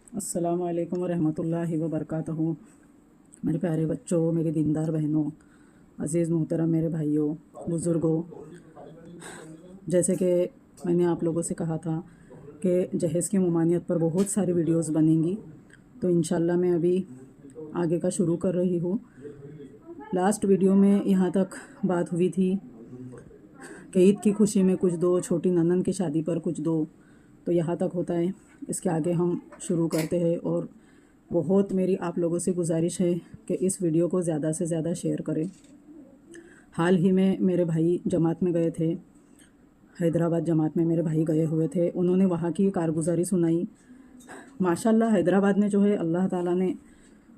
अस्सलाम वालेकुम वरहमतुल्लाहि वबरकातुहू। मेरे प्यारे बच्चों, मेरे दीनदार बहनों, अज़ीज़ मोहतरम मेरे भाइयों, बुज़ुर्गों, जैसे कि मैंने आप लोगों से कहा था कि जहेज़ की ममानियत पर बहुत सारी वीडियोस बनेंगी, तो इंशाल्लाह मैं अभी आगे का शुरू कर रही हूँ। लास्ट वीडियो में यहाँ तक बात हुई थी कि ईद की खुशी में कुछ दो, छोटी ननन की शादी पर कुछ दो, तो यहाँ तक होता है। इसके आगे हम शुरू करते हैं और बहुत मेरी आप लोगों से गुजारिश है कि इस वीडियो को ज़्यादा से ज़्यादा शेयर करें। हाल ही में मेरे भाई जमात में गए थे, हैदराबाद जमात में मेरे भाई गए हुए थे। उन्होंने वहाँ की कारगुजारी सुनाई। माशाल्लाह हैदराबाद में जो है अल्लाह ताला ने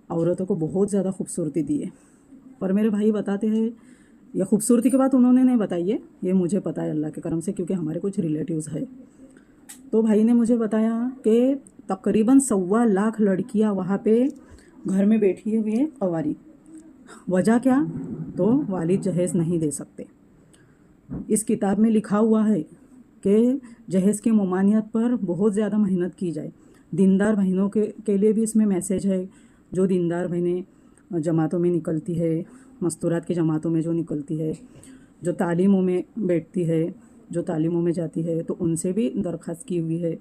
औरतों को बहुत ज़्यादा खूबसूरती दी है। पर मेरे भाई बताते हैं, यह खूबसूरती की बात उन्होंने नहीं बताई है, ये मुझे पता है अल्लाह के करम से, क्योंकि हमारे कुछ रिलेटिव्स है। तो भाई ने मुझे बताया कि तकरीबन 1.25 लाख लड़कियां वहाँ पे घर में बैठी हुई है कवारी। वजह क्या? तो वालिद जहेज़ नहीं दे सकते। इस किताब में लिखा हुआ है कि जहेज़ की ममानियत पर बहुत ज़्यादा मेहनत की जाए। दीनदार बहनों के लिए भी इसमें मैसेज है। जो दीनदार बहनें जमातों में निकलती है, मस्तूरात की जमातों में जो निकलती है, जो तालीमों में बैठती है, जो तालीमों में जाती है, तो उनसे भी दरख्वास्त की हुई है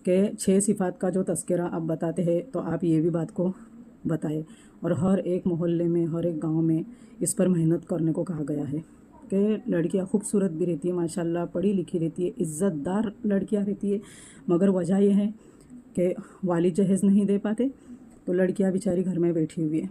कि 6 सिफ़ात का जो तज़किरा आप बताते हैं, तो आप ये भी बात को बताएं। और हर एक मोहल्ले में, हर एक गांव में इस पर मेहनत करने को कहा गया है कि लड़कियां खूबसूरत भी रहती है, माशाल्लाह पढ़ी लिखी रहती है, इज़्ज़तदार लड़कियां रहती है, मगर वजह यह है कि वालिद जहेज़ नहीं दे पाते, तो लड़कियां बेचारी घर में बैठी हुई है।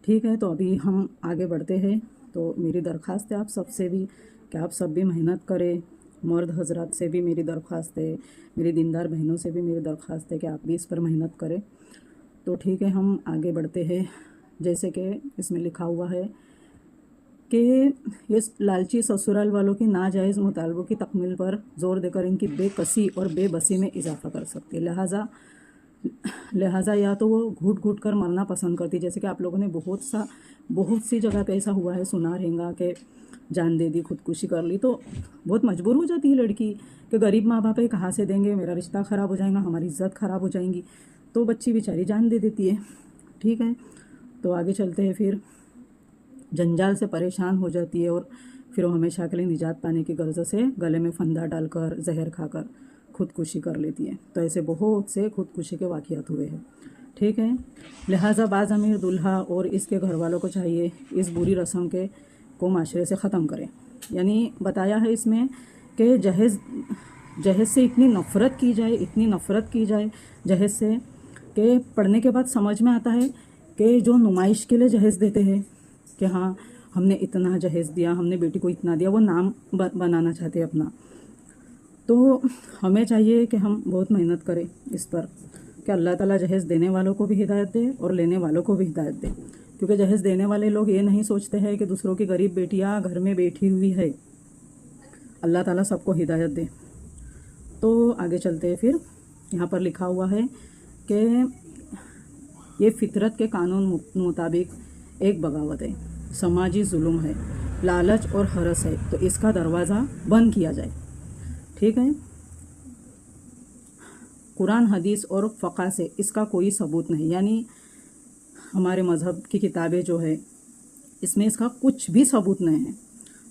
ठीक है, तो अभी हम आगे बढ़ते हैं। तो मेरी दरख्वास्त है आप सबसे भी कि आप सब भी मेहनत करें। मर्द हजरात से भी मेरी दरख्वास्त है, मेरी दीनदार बहनों से भी मेरी दरख्वास्त है कि आप भी इस पर मेहनत करें। तो ठीक है, हम आगे बढ़ते हैं। जैसे कि इसमें लिखा हुआ है कि ये लालची ससुराल वालों की नाजायज़ मुतालबों की तकमील पर ज़ोर देकर इनकी बेकसी और बेबसी में इजाफा कर सकती है। लिहाजा या तो वो घुट घुट कर मरना पसंद करती है। जैसे कि आप लोगों ने बहुत सी जगह पे ऐसा हुआ है, सुना रहेगा कि जान दे दी, खुदकुशी कर ली, तो बहुत मजबूर हो जाती है लड़की कि गरीब माँ बाप है, कहाँ से देंगे, मेरा रिश्ता ख़राब हो जाएगा, हमारी इज़्ज़त ख़राब हो जाएंगी, तो बच्ची बेचारी जान दे देती है। ठीक है, तो आगे चलते हैं। फिर जंजाल से परेशान हो जाती है और फिर वो हमेशा के लिए निजात पाने की गर्ज से गले में फंदा डालकर जहर खाकर खुदकुशी कर लेती है। तो ऐसे बहुत से खुदकुशी के वाक़यात हुए हैं। ठीक है, लिहाजा बाज़ अमीर दुल्हा और इसके घर वालों को चाहिए इस बुरी रस्म के को माशरे से ख़त्म करें। यानी बताया है इसमें कि जहेज़ से इतनी नफ़रत की जाए जहेज़ से, कि पढ़ने के बाद समझ में आता है कि जो नुमाइश के लिए जहेज़ देते हैं कि हाँ हमने इतना जहेज़ दिया, हमने बेटी को इतना दिया, वो नाम बनाना चाहते हैं अपना। तो हमें चाहिए कि हम बहुत मेहनत करें इस पर कि अल्लाह ताला जहेज़ देने वालों को भी हिदायत दे और लेने वालों को भी हिदायत दे। क्योंकि जहेज़ देने वाले लोग ये नहीं सोचते हैं कि दूसरों की गरीब बेटियां घर में बैठी हुई है। अल्लाह ताला सबको हिदायत दे। तो आगे चलते हैं। फिर यहाँ पर लिखा हुआ है कि ये फितरत के कानून मुताबिक एक बगावत है, समाजी जुल्म है, लालच और हरस है, तो इसका दरवाज़ा बंद किया जाए। ठीक है, कुरान हदीस और फ़क़ा से इसका कोई सबूत नहीं। यानी हमारे मज़हब की किताबें जो है इसमें इसका कुछ भी सबूत नहीं है।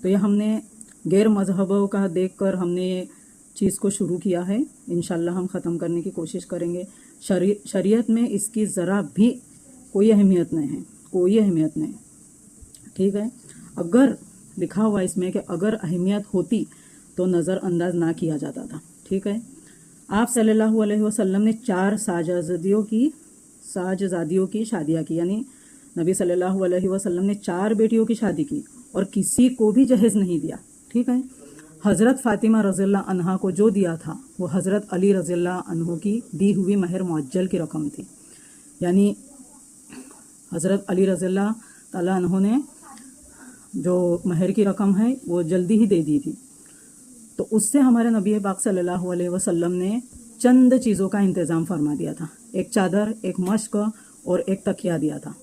तो ये हमने गैर मज़हबों का देखकर हमने ये चीज़ को शुरू किया है। इंशाल्लाह हम ख़त्म करने की कोशिश करेंगे। शरीयत में इसकी ज़रा भी कोई अहमियत नहीं है, कोई अहमियत नहीं। ठीक है, अगर लिखा हुआ इसमें कि अगर अहमियत होती तो नज़रअंदाज ना किया जाता था। ठीक है, आप सल्लल्लाहु अलैहि वसल्लम ने 4 साहबजादियों की शादियाँ की। यानी नबी सल्लल्लाहु अलैहि वसल्लम ने 4 बेटियों की शादी की और किसी को भी जहेज़ नहीं दिया। ठीक है, हज़रत फ़ातिमा रज़ियल्लाहु अन्हा को जो दिया था वो हज़रत अली रज़ियल्लाहु अन्हु की दी हुई महर मुअज्जल की रकम थी। यानी हज़रत अली रज़ियल्लाहु ताला अन्हु ने जो महर की रकम है वो जल्दी ही दे दी थी। तो उससे हमारे नबी पाक सल्लल्लाहु अलैहि वसल्लम ने चंद चीज़ों का इंतज़ाम फरमा दिया था। एक चादर, एक मश्क और एक तकिया दिया था।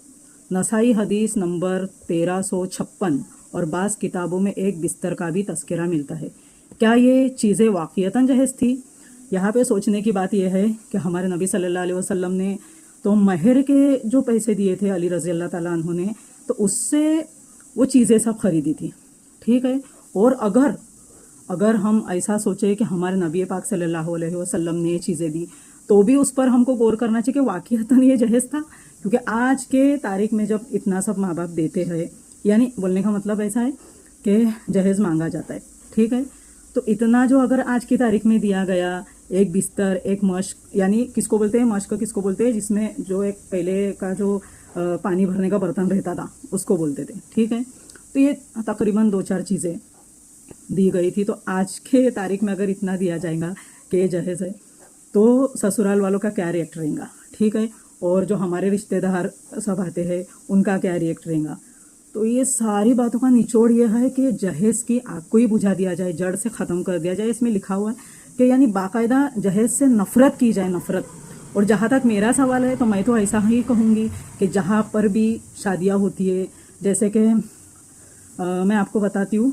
नसाई हदीस नंबर 1356 और बाज़ किताबों में एक बिस्तर का भी तज़किरा मिलता है। क्या ये चीज़ें वाक़ियतन जहेज़ थी यहाँ पे सोचने की बात यह है कि हमारे नबी सल्लल्लाहु अलैहि वसल्लम ने तो महर के जो पैसे दिए थे अली रज़ी अल्लाह ताला अन्हु ने, तो उससे वो चीज़ें सब खरीदी थी, ठीक है। और अगर हम ऐसा सोचे कि हमारे नबी पाक सल्लल्लाहु अलैहि वसल्लम ने ये चीज़ें दी, तो भी उस पर हमको गौर करना चाहिए कि वाक़ईतन ये जहेज़ था। क्योंकि आज के तारीख में जब इतना सब माँ बाप देते हैं, यानी बोलने का मतलब ऐसा है कि जहेज़ मांगा जाता है, ठीक है। तो इतना जो अगर आज की तारीख में दिया गया, एक बिस्तर, एक मश्क, यानी किसको बोलते हैं मश्क, किसको बोलते हैं जिसमें जो एक पहले का जो पानी भरने का बर्तन रहता था उसको बोलते थे, ठीक है। तो ये तकरीबन 2-4 चीज़ें दी गई थी। तो आज के तारीख में अगर इतना दिया जाएगा कि ये जहेज़ है, तो ससुराल वालों का क्या रिएक्ट रहेगा, ठीक है। और जो हमारे रिश्तेदार सब आते हैं उनका क्या रिएक्ट रहेगा। तो ये सारी बातों का निचोड़ ये है कि जहेज़ की आग को ही बुझा दिया जाए, जड़ से ख़त्म कर दिया जाए। इसमें लिखा हुआ है कि यानी बाकायदा जहेज़ से नफ़रत की जाए, नफ़रत। और जहाँ तक मेरा सवाल है तो मैं तो ऐसा ही कहूँगी कि जहाँ पर भी शादियाँ होती है, जैसे कि मैं आपको बताती हूँ,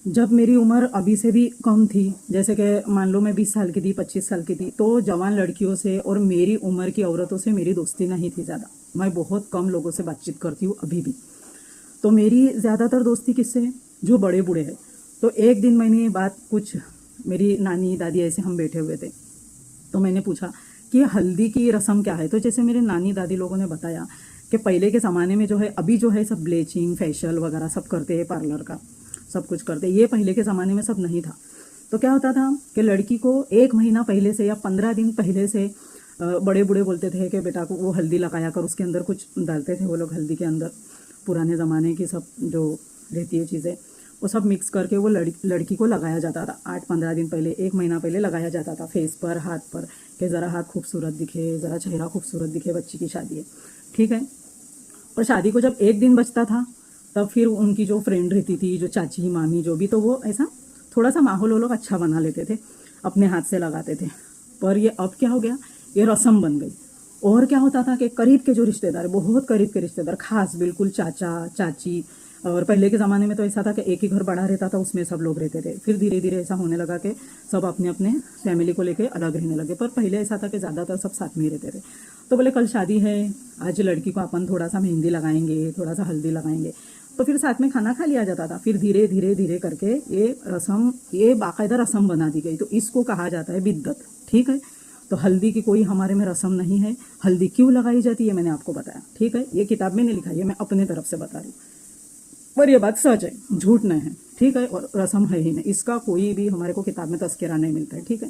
जब मेरी उम्र अभी से भी कम थी, जैसे कि मान लो मैं 20 साल की थी, 25 साल की थी, तो जवान लड़कियों से और मेरी उम्र की औरतों से मेरी दोस्ती नहीं थी ज़्यादा। मैं बहुत कम लोगों से बातचीत करती हूँ अभी भी। तो मेरी ज़्यादातर दोस्ती किससे है, जो बड़े बूढ़े हैं। तो एक दिन मैंने बात कुछ, मेरी नानी दादी ऐसे हम बैठे हुए थे, तो मैंने पूछा कि हल्दी की रस्म क्या है। तो जैसे मेरे नानी दादी लोगों ने बताया कि पहले के ज़माने में जो है, अभी जो है सब ब्लीचिंग फेशियल वगैरह सब करते हैं, पार्लर का सब कुछ करते, ये पहले के ज़माने में सब नहीं था। तो क्या होता था कि लड़की को 1 महीना पहले से या 15 दिन पहले से बड़े बूढ़े बोलते थे कि बेटा को वो हल्दी लगाया कर, उसके अंदर कुछ डालते थे वो लोग हल्दी के अंदर, पुराने ज़माने की सब जो रहती है चीज़ें वो सब मिक्स करके वो लड़की को लगाया जाता था। 8-15 दिन पहले, 1 महीना पहले लगाया जाता था फेस पर, हाथ पर, कि ज़रा हाथ खूबसूरत दिखे, ज़रा चेहरा खूबसूरत दिखे, बच्ची की शादी है, ठीक है। और शादी को जब 1 दिन बचता था, तब फिर उनकी जो फ्रेंड रहती थी, जो चाची मामी जो भी, तो वो ऐसा थोड़ा सा माहौल वो लोग अच्छा बना लेते थे, अपने हाथ से लगाते थे। पर ये अब क्या हो गया, ये रस्म बन गई। और क्या होता था कि करीब के जो रिश्तेदार, बहुत करीब के रिश्तेदार, खास बिल्कुल चाचा चाची, और पहले के ज़माने में तो ऐसा था कि एक ही घर बड़ा रहता था, उसमें सब लोग रहते थे। फिर धीरे धीरे ऐसा होने लगा कि सब अपने अपने फैमिली को लेके अलग रहने लगे। पर पहले ऐसा था कि ज़्यादातर सब साथ में ही रहते थे। तो बोले कल शादी है, आज लड़की को अपन थोड़ा सा मेहंदी लगाएंगे, थोड़ा सा हल्दी लगाएंगे, तो फिर साथ में खाना खा लिया जाता था। फिर धीरे धीरे धीरे करके ये रस्म, ये बाकायदा रस्म बना दी गई। तो इसको कहा जाता है बिद्दत, ठीक है। तो हल्दी की कोई हमारे में रस्म नहीं है। हल्दी क्यों लगाई जाती है मैंने आपको बताया, ठीक है। ये किताब में नहीं लिखा है, मैं अपने तरफ से बता रही हूँ, पर ये बात सच है, झूठ नहीं है, ठीक है। और रस्म है ही नहीं, इसका कोई भी हमारे को किताब में तस्करा नहीं मिलता है, ठीक है।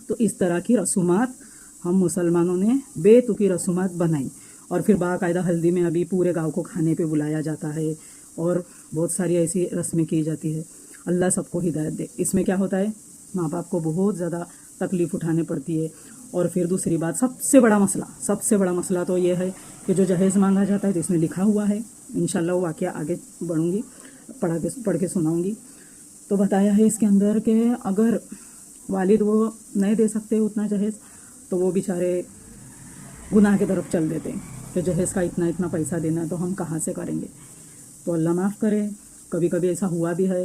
तो इस तरह की रसूमात हम मुसलमानों ने बेतुकी रसूमात बनाई। और फिर बाकायदा हल्दी में अभी पूरे गांव को खाने पे बुलाया जाता है और बहुत सारी ऐसी रस्में की जाती है। अल्लाह सबको हिदायत दे। इसमें क्या होता है, माँ बाप को बहुत ज़्यादा तकलीफ़ उठानी पड़ती है। और फिर दूसरी बात, सबसे बड़ा मसला तो ये है कि जो जहेज़ मांगा जाता है, तो इसमें लिखा हुआ है, इंशाल्लाह वो वाक़या आगे बढ़ूँगी, पढ़ के सुनाऊँगी। तो बताया है इसके अंदर कि अगर वालिद वो नहीं दे सकते उतना जहेज़, तो वो बेचारे गुनाह की तरफ चल देते हैं कि जहेज़ का इतना पैसा देना तो हम कहाँ से करेंगे। तो अल्लाह माफ़ करे, कभी कभी ऐसा हुआ भी है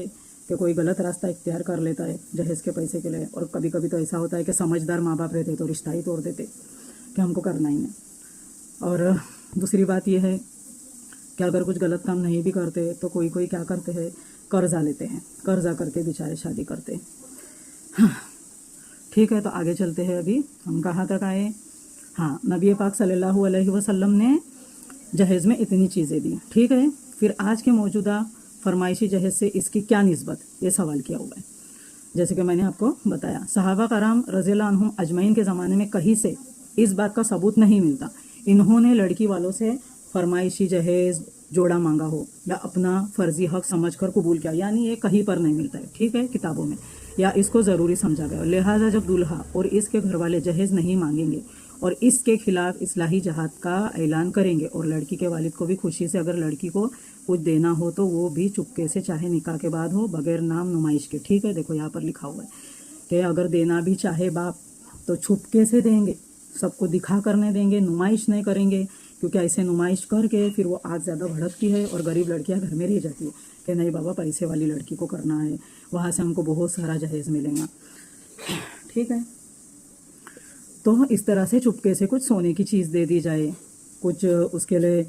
कि कोई गलत रास्ता इख्तियार कर लेता है जहेज़ के पैसे के लिए। और कभी कभी तो ऐसा होता है कि समझदार माँ बाप रहते तो रिश्ता ही तोड़ देते कि हमको करना ही नहीं। और दूसरी बात यह है कि अगर कुछ गलत काम नहीं भी करते तो कोई क्या करते हैं, कर्जा लेते हैं, कर्जा करके बेचारे शादी करते हैं। हाँ ठीक है, तो आगे चलते हैं। अभी हम कहाँ तक आए। हाँ, नबी पाक सल्लल्लाहु अलैहि वसल्लम ने जहेज़ में इतनी चीज़ें दी, ठीक है। फिर आज के मौजूदा फरमाइशी जहेज़ से इसकी क्या निस्बत, ये सवाल किया हुआ है। जैसे कि मैंने आपको बताया, सहाबा कराम रज़ियल्लाहु अन्हुम अजमईन के ज़माने में कहीं से इस बात का सबूत नहीं मिलता इन्होंने लड़की वालों से फरमाइशी जहेज़ जोड़ा मांगा हो या अपना फ़र्ज़ी हक समझकर कबूल किया, यानी ये कहीं पर नहीं मिलता है, ठीक है, किताबों में, या इसको ज़रूरी समझा गया। लिहाजा जब दुल्हा और इसके घर वाले जहेज़ नहीं मांगेंगे और इसके खिलाफ इस्लाही जहाद का ऐलान करेंगे और लड़की के वालिद को भी खुशी से अगर लड़की को कुछ देना हो तो वो भी चुपके से, चाहे निकाह के बाद हो, बगैर नाम नुमाइश के, ठीक है। देखो यहाँ पर लिखा हुआ है कि अगर देना भी चाहे बाप तो छुपके से देंगे, सबको दिखा करने देंगे, नुमाइश नहीं करेंगे। क्योंकि ऐसे नुमाइश करके फिर वो आग ज़्यादा भड़कती है और गरीब लड़कियां घर में रह जाती है कि नहीं बाबा पैसे वाली लड़की को करना है, वहाँ से हमको बहुत सारा जहेज़ मिलेगा। ٹھیک ہے. تو اس طرح سے چپکے سے کچھ سونے کی چیز دے دی جائے, کچھ اس کے لیے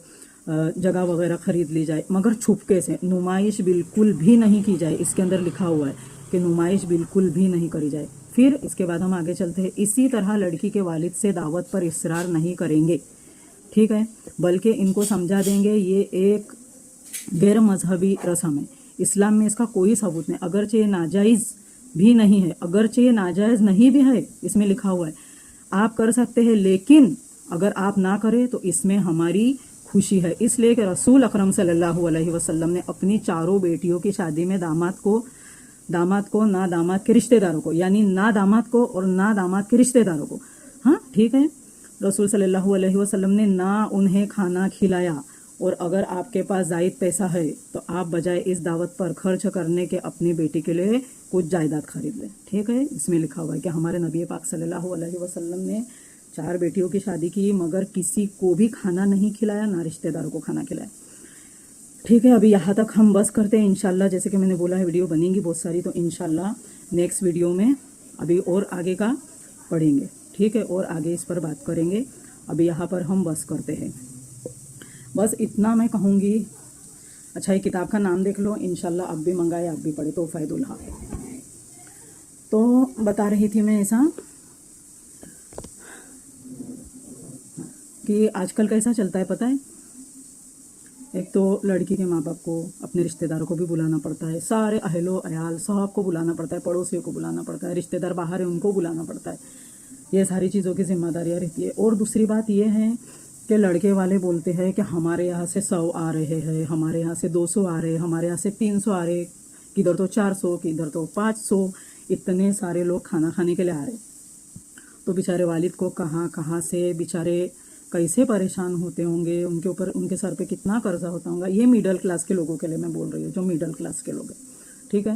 جگہ وغیرہ خرید لی جائے, مگر چھپکے سے. نمائش بالکل بھی نہیں کی جائے, اس کے اندر لکھا ہوا ہے کہ نمائش بالکل بھی نہیں کری جائے. پھر اس کے بعد ہم آگے چلتے ہیں. اسی طرح لڑکی کے والد سے دعوت پر اصرار نہیں کریں گے, ٹھیک ہے, بلکہ ان کو سمجھا دیں گے یہ ایک غیر مذہبی رسم ہے, اسلام میں اس کا کوئی ثبوت نہیں, اگرچہ یہ ناجائز بھی نہیں ہے, اگرچہ یہ ناجائز نہیں بھی ہے, اس میں لکھا ہوا ہے آپ کر سکتے ہیں, لیکن اگر آپ نہ کریں تو اس میں ہماری خوشی ہے. اس لیے کہ رسول اکرم صلی اللہ علیہ وسلم نے اپنی چاروں بیٹیوں کی شادی میں داماد کو نہ داماد کے رشتہ داروں کو, یعنی نہ داماد کو اور نہ داماد کے رشتہ داروں کو, ہاں ٹھیک ہے, رسول صلی اللہ علیہ وسلم نے نہ انہیں کھانا کھلایا. اور اگر آپ کے پاس زائد پیسہ ہے تو آپ بجائے اس دعوت پر خرچ کرنے کے اپنی بیٹی کے لیے کچھ جائیداد خرید لیں, ٹھیک ہے. اس میں لکھا ہوا ہے کہ ہمارے نبی پاک صلی اللہ علیہ وسلم نے 4 بیٹیوں کی شادی کی مگر کسی کو بھی کھانا نہیں کھلایا, نہ رشتہ داروں کو کھانا کھلایا, ٹھیک ہے. ابھی یہاں تک ہم بس کرتے ہیں انشاءاللہ. جیسے کہ میں نے بولا ہے ویڈیو بنیں گی بہت ساری, تو انشاءاللہ نیکسٹ ویڈیو میں ابھی اور آگے کا پڑھیں گے, ٹھیک ہے, اور آگے اس پر بات کریں گے. ابھی یہاں پر ہم بس کرتے ہیں. بس اتنا میں کہوں گی. اچھا, یہ کتاب کا نام دیکھ لو, انشاءاللہ آپ بھی منگائے, آپ بھی پڑھے, تو فائد اللہ. تو بتا رہی تھی میں ایسا کہ آج کل کیسا چلتا ہے پتہ ہے, ایک تو لڑکی کے ماں باپ کو اپنے رشتہ داروں کو بھی بلانا پڑتا ہے, سارے اہل و عیال صاحب کو بلانا پڑتا ہے, پڑوسیوں کو بلانا پڑتا ہے, رشتہ دار باہر ہیں ان کو بلانا پڑتا ہے. یہ ساری چیزوں کی ذمہ داریاں رہتی ہے. اور دوسری بات یہ ہے کہ لڑکے والے بولتے ہیں کہ ہمارے یہاں سے 100 آ رہے ہیں, ہمارے یہاں سے 200 آ رہے, ہمارے یہاں سے 300 آ رہے, کدھر تو 400, کدھر تو 500, اتنے سارے لوگ کھانا کھانے کے لیے آ رہے. تو بیچارے والد کو کہاں سے بیچارے کیسے پریشان ہوتے ہوں گے, ان کے اوپر ان کے سر پہ کتنا قرضہ ہوتا ہوگا. یہ میڈل کلاس کے لوگوں کے لیے میں بول رہی ہوں, جو میڈل کلاس کے لوگ ہیں, ٹھیک ہے.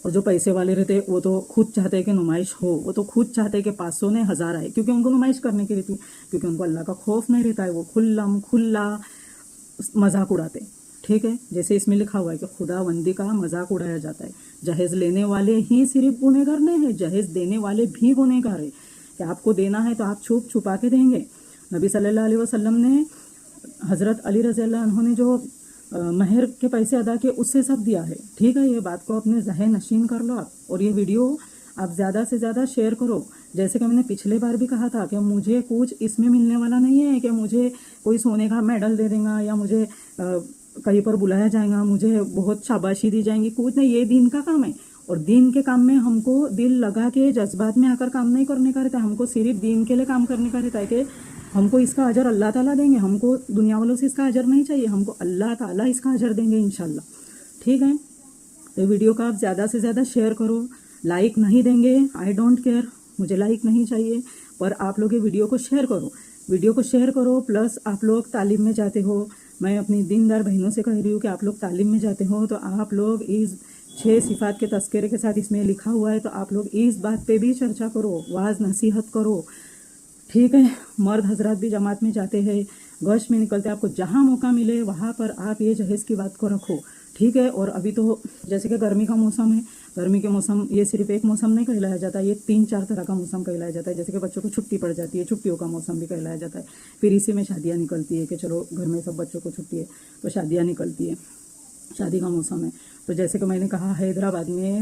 اور جو پیسے والے رہتے وہ تو خود چاہتے ہیں کہ نمائش ہو, وہ تو خود چاہتے ہیں کہ 500 نے 1000 آئے, کیونکہ ان کو نمائش کرنے کی رہتی ہے, کیونکہ ان کو اللہ کا خوف نہیں رہتا ہے. وہ کھلا مذاق اڑاتے, ٹھیک ہے. جیسے اس میں لکھا ہوا ہے کہ خدا بندی کا مذاق اڑایا جاتا ہے. جہیز لینے والے ہی صرف گنہگار نہیں ہیں, جہیز دینے والے بھی گنہگار ہیں. کہ آپ کو دینا ہے تو آپ چھپا کے دیں گے. نبی صلی اللہ علیہ وسلم نے حضرت علی رضی اللہ عنہ نے جو مہر کے پیسے ادا کیے اس سے سب دیا ہے, ٹھیک ہے. یہ بات کو اپنے ذہن نشین کر لو آپ, اور یہ ویڈیو آپ زیادہ سے زیادہ شیئر کرو. جیسے کہ میں نے پچھلے بار بھی کہا تھا کہ مجھے کچھ اس میں ملنے والا نہیں ہے کہ مجھے کوئی سونے کا میڈل دے دے گا یا مجھے کہیں پر بلایا جائے گا, مجھے بہت شاباشی دی جائیں گی, کچھ نہیں. یہ دین کا کام ہے, اور دین کے کام میں ہم کو دل لگا کے جذبات میں آ کر کام نہیں کرنے کا رہتا ہے. ہم کو صرف دین کے لیے کام کرنے کا رہتا ہے کہ ہم کو اس کا اجر اللہ تعالیٰ دیں گے. ہم کو دنیا والوں سے اس کا اجر نہیں چاہیے, ہم کو اللہ تعالیٰ اس کا اجر دیں گے انشاءاللہ, ٹھیک ہے. تو ویڈیو کا آپ زیادہ سے زیادہ شیئر کرو. لائک نہیں دیں گے, آئی ڈونٹ کیئر, مجھے لائک نہیں چاہیے, پر آپ لوگ یہ ویڈیو کو شیئر کرو. ویڈیو کو شیئر کرو. پلس آپ لوگ تعلیم میں جاتے ہو, میں اپنی دیندار بہنوں سے کہہ رہی ہوں کہ آپ لوگ تعلیم میں جاتے ہو تو آپ لوگ اس 6 صفات کے تذکرے کے ساتھ اس میں لکھا ہوا ہے, تو آپ لوگ اس بات پہ بھی چرچا کرو, واعظ نصیحت کرو, ٹھیک ہے. مرد حضرات بھی جماعت میں جاتے ہیں, گوشت میں نکلتے, آپ کو جہاں موقع ملے وہاں پر آپ یہ جہیز کی بات کو رکھو, ٹھیک ہے. اور ابھی تو جیسے کہ گرمی کا موسم ہے, گرمی کے موسم یہ صرف ایک موسم نہیں کہلایا جاتا, یہ 3-4 طرح کا موسم کہلایا جاتا ہے. جیسے کہ بچوں کو چھٹی پڑ جاتی ہے, چھٹیوں کا موسم بھی کہلایا جاتا ہے. پھر اسی میں شادیاں نکلتی ہے کہ چلو گھر میں سب بچوں کو چھٹی ہے تو شادیاں نکلتی ہے, شادی کا موسم ہے. تو جیسے کہ میں نے کہا حیدرآباد میں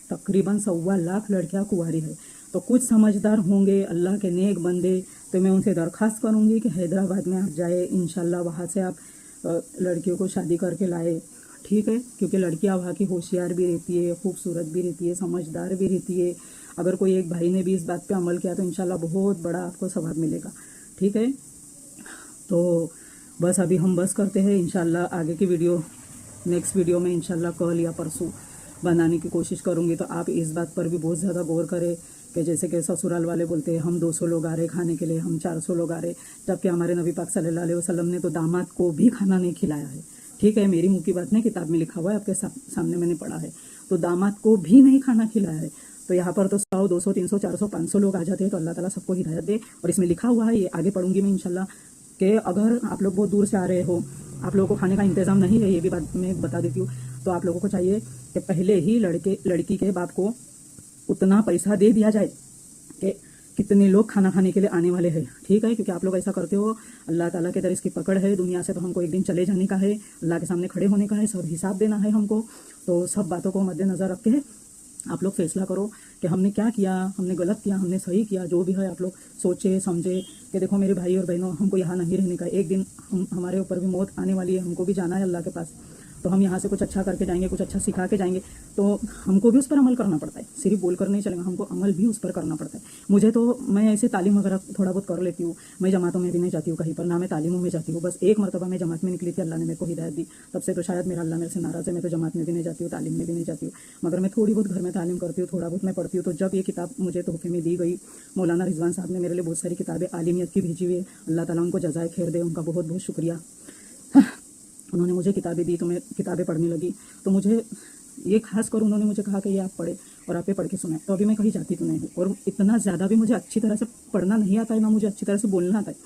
تقریباً 1.25 لاکھ لڑکیاں کنواری ہے. تو کچھ سمجھدار ہوں گے, اللہ کے نیک بندے, تو میں ان سے درخواست کروں گی کہ حیدرآباد میں آپ جائے, انشاءاللہ وہاں سے آپ لڑکیوں کو شادی کر کے لائے, ٹھیک ہے. کیونکہ لڑکیاں وہاں کی ہوشیار بھی رہتی ہے, خوبصورت بھی رہتی ہے, سمجھدار بھی رہتی ہے. اگر کوئی ایک بھائی نے بھی اس بات پہ عمل کیا تو انشاءاللہ بہت بڑا آپ کو ثواب ملے گا, ٹھیک ہے. تو بس ابھی ہم بس کرتے ہیں. انشاءاللہ آگے کی ویڈیو نیکسٹ ویڈیو میں انشاءاللہ کل یا پرسوں بنانے کی کوشش کروں گی. تو آپ اس بات پر بھی بہت زیادہ غور کریں کہ جیسے کہ سسرال والے بولتے ہیں ہم 200 لوگ آ رہے کھانے کے لیے, ہم 400 لوگ آ رہے, جبکہ ہمارے نبی پاک صلی اللہ علیہ وسلم نے تو داماد کو بھی کھانا نہیں کھلایا ہے, ٹھیک ہے. میری منہ کی بات نہیں, کتاب میں لکھا ہوا ہے, آپ کے سامنے میں نے پڑھا ہے. تو داماد کو بھی نہیں کھانا کھلایا ہے. تو یہاں پر تو 100, 200, 300, 400, 500 لوگ آ جاتے ہیں. تو اللہ تعالیٰ سب کو ہدایت دے. اور اس میں لکھا ہوا ہے, یہ آگے پڑھوں گی میں انشاءاللہ, کہ اگر آپ لوگ بہت دور سے آ رہے ہو, آپ لوگوں کو کھانے کا انتظام نہیں ہے, یہ بھی بات میں بتا دیتی ہوں, تو آپ لوگوں کو چاہیے کہ پہلے ہی لڑکی کے باپ کو उतना पैसा दे दिया जाए कि कितने लोग खाना खाने के लिए आने वाले हैं, ठीक है। क्योंकि आप लोग ऐसा करते हो, अल्लाह ताला के दर इसकी पकड़ है, दुनिया से तो हमको एक दिन चले जाने का है, अल्लाह के सामने खड़े होने का है, सब हिसाब देना है हमको। तो सब बातों को मद्देनज़र रख के आप लोग फैसला करो कि हमने क्या किया, हमने गलत किया, हमने सही किया, जो भी है आप लोग सोचे समझे कि देखो मेरे भाई और बहनों, हमको यहाँ नहीं रहने का, एक दिन हमारे ऊपर भी मौत आने वाली है, हमको भी जाना है अल्लाह के पास। तो हम यहाँ से कुछ अच्छा करके जाएंगे, कुछ अच्छा सिखा के जाएंगे, तो हमको भी उस पर अमल करना पड़ता है, सिर्फ बोल कर नहीं चलेगा, हमको अमल भी उस पर करना पड़ता है। मुझे तो, मैं ऐसे तालीम वगैरह थोड़ा बहुत कर लेती हूँ, मैं जमातों में भी नहीं जाती हूँ कहीं पर, ना मैं तालीमों में जाती हूँ। बस एक मरतबा मैं जमात में निकली थी, अल्लाह ने मेरे को हिदायत दी, तब से तो शायद मेरा अल्लाह मेरे से नाराज़ है, मैं तो जमात में भी नहीं जाती हूँ, तालीम में भी नहीं जाती हूँ। मगर मैं थोड़ी बहुत घर में तालीम करती हूँ, थोड़ा बहुत मैं पढ़ती हूँ। तो जब ये किताब मुझे तोहफे में दी गई, मौलाना रिजवान साहब ने मेरे लिए बहुत सारी किताबें आलिमियत की भेजी हुई है, अल्लाह ताला उनको जज़ाए खैर दे, उनका बहुत बहुत शुक्रिया। उन्होंने मुझे किताबें दी तो मैं किताबें पढ़ने लगी। तो मुझे ये खास कर उन्होंने मुझे कहा कि ये आप पढ़े और आप ये पढ़ के सुनाएं। तो अभी मैं कहीं जाती तो नहीं हूँ, और इतना ज़्यादा भी मुझे अच्छी तरह से पढ़ना नहीं आता है, ना मुझे अच्छी तरह से बोलना आता है।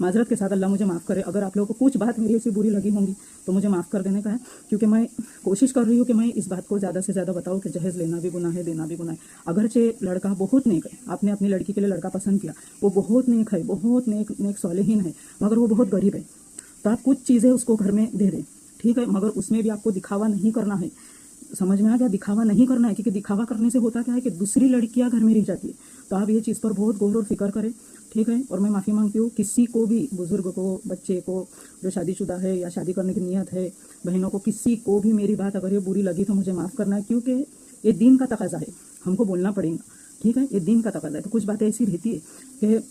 माजरत के साथ अल्लाह मुझे माफ़ करे, अगर आप लोगों को कुछ बात मेरी ऐसी बुरी लगी होंगी तो मुझे माफ़ कर देने का है, क्योंकि मैं कोशिश कर रही हूँ कि मैं इस बात को ज़्यादा से ज़्यादा बताऊँ कि जहेज़ लेना भी गुनाह है, देना भी गुनाह है। अगरचे लड़का बहुत नेक है, आपने अपनी लड़की के लिए लड़का पसंद किया, वो बहुत नेक है, बहुत नेक सालेहीन है, मगर वो बहुत गरीब है, तो आप कुछ चीज़ें उसको घर में दे दें, ठीक है। मगर उसमें भी आपको दिखावा नहीं करना है, समझ में आ गया? दिखावा नहीं करना है, क्योंकि दिखावा करने से होता क्या है कि दूसरी लड़कियां घर में रह जाती है। तो आप ये चीज़ पर बहुत गौर और फिक्र करें, ठीक है। और मैं माफ़ी मांगती हूँ किसी को भी, बुज़ुर्ग को, बच्चे को जो शादीशुदा है या शादी करने की नीयत है, बहनों को, किसी को भी मेरी बात अगर ये बुरी लगी तो मुझे माफ़ करना है, क्योंकि ये दीन का तकाजा है, हमको बोलना पड़ेगा, ठीक है। ये दीन का तकाजा है। तो कुछ बातें ऐसी रहती है कि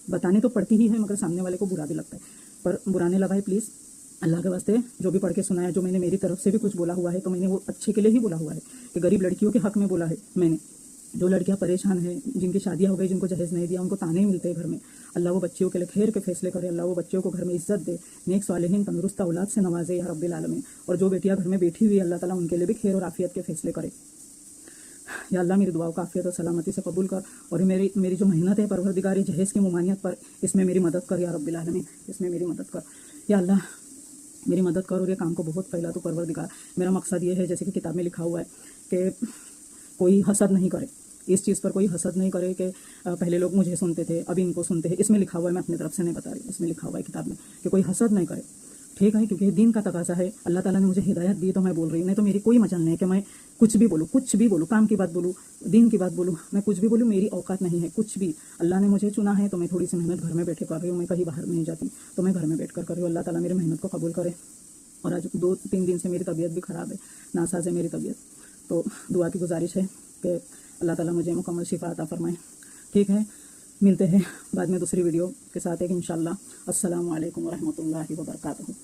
बताने तो पड़ती ही है, मगर सामने वाले को बुरा भी लगता है, पर बुरा नहीं लगा है प्लीज़, अल्लाह के वास्ते। जो भी पढ़ के सुनाया, जो मैंने मेरी तरफ से भी कुछ बोला हुआ है, तो मैंने वो अच्छे के लिए ही बोला हुआ है, कि गरीब लड़कियों के हक़ में बोला है मैंने। जो लड़कियां परेशान हैं, जिनकी शादियां हो गई, जिनको जहेज़ नहीं दिया, उनको ताने मिलते हैं घर में, अल्लाह वो बच्चियों के लिए खैर के फैसले करे, अल्लाह वो बच्चियों को घर में इज्जत दे, नेक सालेहीन तंदुरुस्त औलाद से नवाजे या रब्बिल आलमीन। और जो बेटियां घर में बैठी हुई है, अल्लाह ताला उनके लिए भी खैर और आफियत के फैसले करे। या अल्लाह मेरी दुआओं का आफियत और सलामती से कबूल कर, और मेरी जो मेहनत है परवरदिगार जहेज़ की मुमानियत पर, इसमें मेरी मदद कर या रब्बिल आलमीन, इसमें मेरी मदद कर या अल्लाह, मेरी मदद कर, और ये काम को बहुत फैला तो परवरदिगार। मेरा मकसद ये है, जैसे कि किताब में लिखा हुआ है कि कोई हसद नहीं करे, इस चीज़ पर कोई हसद नहीं करे कि पहले लोग मुझे सुनते थे, अभी इनको सुनते हैं। इसमें लिखा हुआ है, मैं अपनी तरफ से नहीं बता रही, इसमें लिखा हुआ है किताब में कि कोई हसद नहीं करे, ठीक है। क्योंकि दीन का तकाजा है, अल्लाह ताला ने मुझे हिदायत दी तो मैं बोल रही हूँ, नहीं तो मेरी कोई मजल नहीं है कि मैं कुछ भी बोलूँ, काम की बात बोलूँ, दीन की बात बोलूँ, मैं कुछ भी बोलूँ, मेरी औकात नहीं है कुछ भी। अल्लाह ने मुझे चुना है, तो मैं थोड़ी सी मेहनत घर में बैठे कर रही हूँ, मैं कहीं बाहर नहीं जाती, तो मैं घर में बैठ कर रही हूँ। अल्लाह ताला मेरी मेहनत को कबूल करे। और आज 2-3 दिन से मेरी तबीयत भी ख़राब है, नासाज है मेरी तबीयत, तो दुआ की गुजारिश है कि अल्लाह ताला मुझे मुकम्मल शिफा अता फरमाए, ठीक है। मिलते हैं बाद में दूसरी वीडियो के साथ एक इंशाअल्लाह। अस्सलामु अलैकुम व रहमतुल्लाहि व बरकातहू।